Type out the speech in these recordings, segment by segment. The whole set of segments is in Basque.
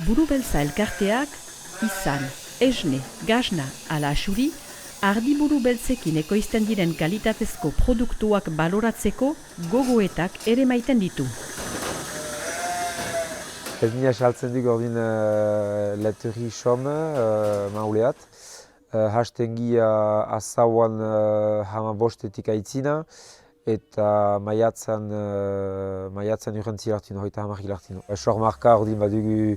Buru beltza elkarteak, izan, esne, gasna ala asuri, ardiburu beltzekin ekoizten diren kalitatezko produktuak baloratzeko gogoetak ere maiten ditu. Esnia saltzen dugu ordin leteri som mauleat. Hastengi azauan hamabostetik aitzina eta maiatzan urrentzi lartino, hoita hamarki lartino. Sor marka ordin badugu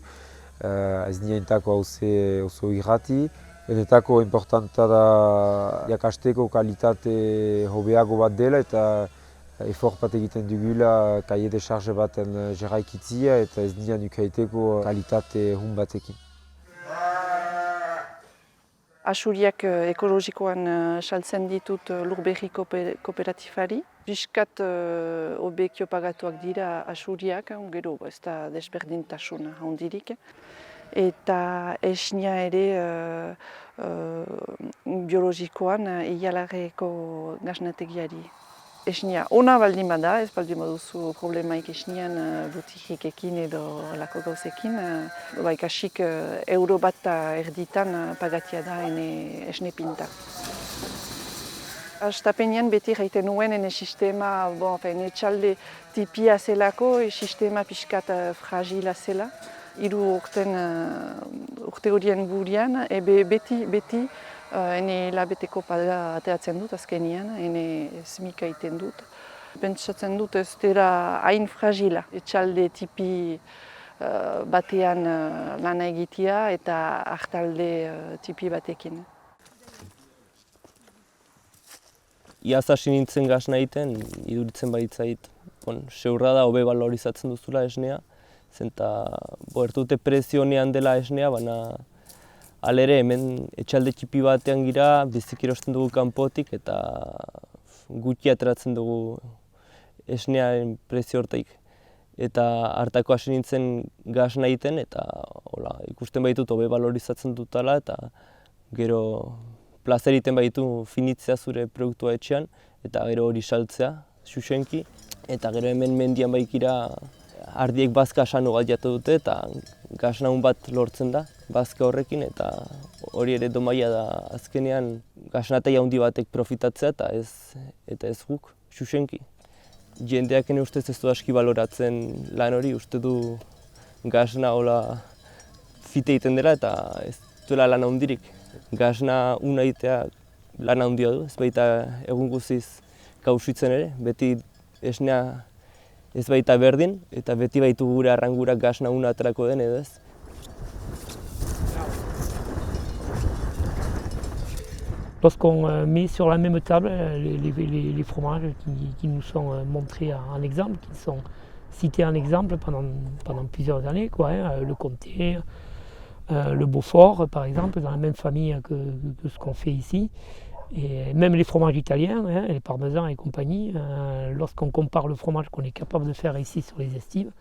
Esnia intako oso irrati. Enetako importanta da jakasteko kalitate hobeago bat dela eta effort bat egiten dugula cahier de charge baten jarraikitzia eta Esnia nukaiteko kalitate hun batekin. Asuriak ekologikoan saltzen ditut Lurberri kooperatifari. Piskat hobekio pagatuak dira asuriak, gero ez da desberdintasun handirik. Eta esnia ere biologikoan Ialarreko gasnategiari. Esnia ona baldin bada, ez baldin baduzu problemaik esnian butikekin edo lako gauzekin, kasik euro bat erditan pagatia da esne pinta. Astapenean beti gaiten nuen ene sistema, etxalde tipia zelako, sistema pixkat fragila zela. 3 urte horien burian, beti ene labeteko paga ateratzen dut azkenian, ene smika egiten dut. Pentsatzen dut ez dira hain fragila, etxalde tipi batean lana egitea eta hartalde tipi batekin. Iaz hasi nintzen gasna egiten, iduritzen baitzait, seurra da hobe balorizatzen duzula esnea, zenta dute prezio honean dela esnea, baina alere hemen etxalde txipi batean gira, biziki erosten dugu kanpotik eta gutxi ateratzen dugu esnearen prezio hortaik. Eta hartako hasi nintzen gasna egiten eta ikusten baitut hobe balorizatzen dutala eta gero plazer egiten baitu finitzea zure produktua etxean eta gero hori saltzea, xuxenki. Eta gero hemen mendian baikira ardiek bazka sano bat jatu dute eta gasnaun bat lortzen da bazka horrekin eta hori ere domaia da azkenean gasnategia handi batek profitatzea eta ez guk, xuxenki. Jendeak ene ustez ez du aski baloratzen lan hori, uste du gasna hola fite egiten dela eta ez duela lan handirik. Gasna una egitea lan handia du, ez baita egun guziz kausitzen ere, beti esnea ez baita berdin eta beti baitu gure arrangurak gasna una aterako den edo ez. Lorsqu'on met sur la même table les fromages qui nous sont montrés en exemple, qui sont cités en exemple pendant plusieurs années, le Comté, le Beaufort par exemple, dans la même famille que ce qu'on fait ici, et même les fromages italiens, les parmesans et compagnie, lorsqu'on compare le fromage qu'on est capable de faire ici sur les estives,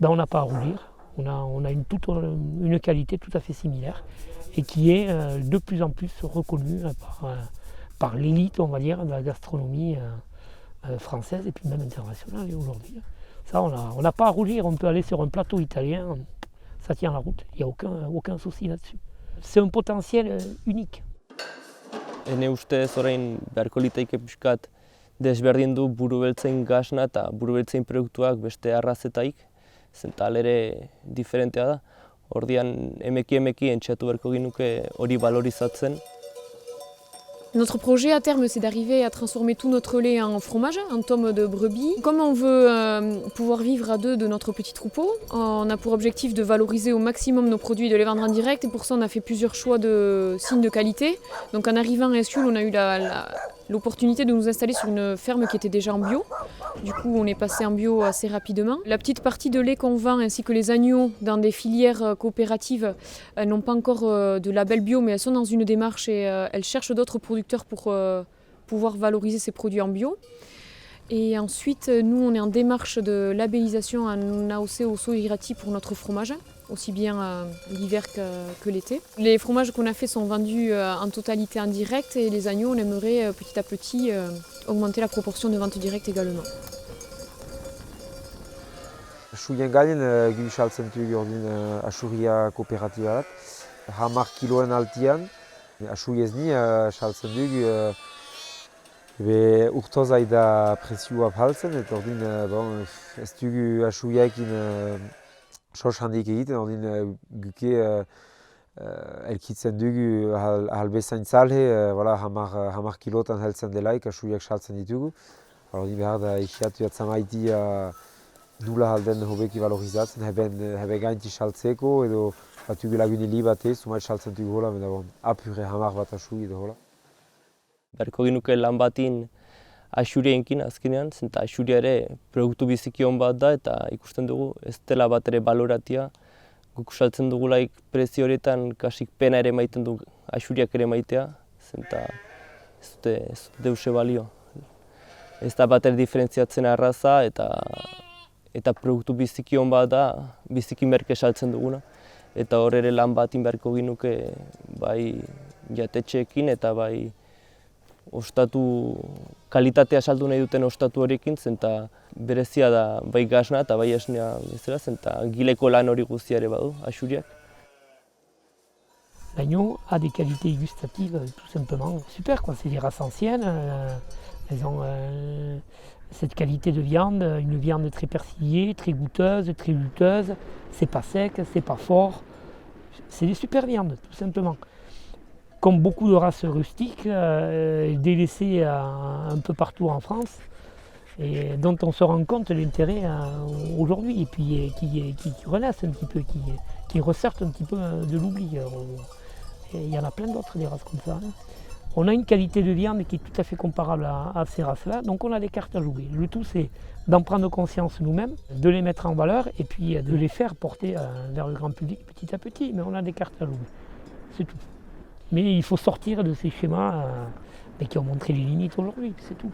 on n'a pas à rougir, on a une qualité tout à fait similaire et qui est de plus en plus reconnue par l'élite, on va dire, de la gastronomie française et puis même internationale aujourd'hui. Ça, on n'a pas à rougir, on peut aller sur un plateau italien, ça tient la route, il n'y a aucun souci là-dessus. C'est un potentiel unique. Ene ustez orain beharko liteke pixkat desberdindu burubeltzain gasna eta burubeltzain produktuak beste arrazetaik, zenta alere diferentea da. Ordian emeki entxeatu beharko ginuke hori valorizatzen. Notre projet à terme, c'est d'arriver à transformer tout notre lait en fromage, en tome de brebis. Comme on veut pouvoir vivre à deux de notre petit troupeau, on a pour objectif de valoriser au maximum nos produits et de les vendre en direct. Et pour ça, on a fait plusieurs choix de signes de qualité. Donc en arrivant à Eschioul, on a eu l'opportunité de nous installer sur une ferme qui était déjà en bio. Du coup, on est passé en bio assez rapidement. La petite partie de lait qu'on vend ainsi que les agneaux dans des filières coopératives, elles n'ont pas encore de label bio, mais elles sont dans une démarche et elles cherchent d'autres producteurs pour pouvoir valoriser ces produits en bio. Et ensuite, nous, on est en démarche de labellisation en AOC Osso Irati pour notre fromage, aussi bien l'hiver que l'été. Les fromages qu'on a faits sont vendus en totalité en direct et les agneaux, on aimerait petit à petit augmenter la proportion de vente directe également. Achuien gainen gu saltzen dugu ordin Axuria kooperatiba bat. 10 kiloen altian. Axui ez ni saltzen dugu urtozai da presioa haltzen, eta ordin ez dugu Axuiaekin sos handik egiten, ordin guke elkitzen dugu halbezain zalhe, 10 kilotan heltzen delaik Axuiak saltzen ditugu. Ordin behar da ikiatu atzamaitia nula halden hobeki valorizatzen, hebe gainti saltzeko edo batugu lagune batez, sumait saltzen dugu hola, mena apure 10 bat Axui edo hola. Berko ginuke lan batin Axurienkin azkenean, zenta Axuria ere produktu biziki on bat da eta ikusten dugu ez dela bat ere baloratia. Guk saltzen dugulaik prezio horietan kasik pena ere maiten du Axuriak ere maitea, zenta ez dute deuse balio. Ez da bat ere diferentziatzen arraza eta produktu biziki on bat da, biziki merke saltzen duguna. Eta hor ere lan batin beharko ginuke bai jatetxeekin eta bai ostatu kalitatea saldu nahi duten ostatu horiekin, zenta berezia da bai gasna eta bai esnea bezala, zenta gileko lan hori guztia ere badu Axuriak. L'agneau a des qualités gustatives tout simplement super, quoi. C'est des races anciennes, elles ont cette qualité de viande, une viande très persillée, très goûteuse, très luteuse, c'est pas sec, c'est pas fort, c'est des super viandes tout simplement. Comme beaucoup de races rustiques, délaissées un peu partout en France, et dont on se rend compte l'intérêt aujourd'hui, et puis qui renaissent un petit peu, qui ressortent un petit peu de l'oubli. Il y en a plein d'autres des races comme ça. On a une qualité de viande qui est tout à fait comparable à ces races-là, donc on a des cartes à jouer. Le tout, c'est d'en prendre conscience nous-mêmes, de les mettre en valeur, et puis de les faire porter vers le grand public petit à petit, mais on a des cartes à jouer, c'est tout. Mais il faut sortir de ces schémas qui ont montré les limites aujourd'hui, c'est tout.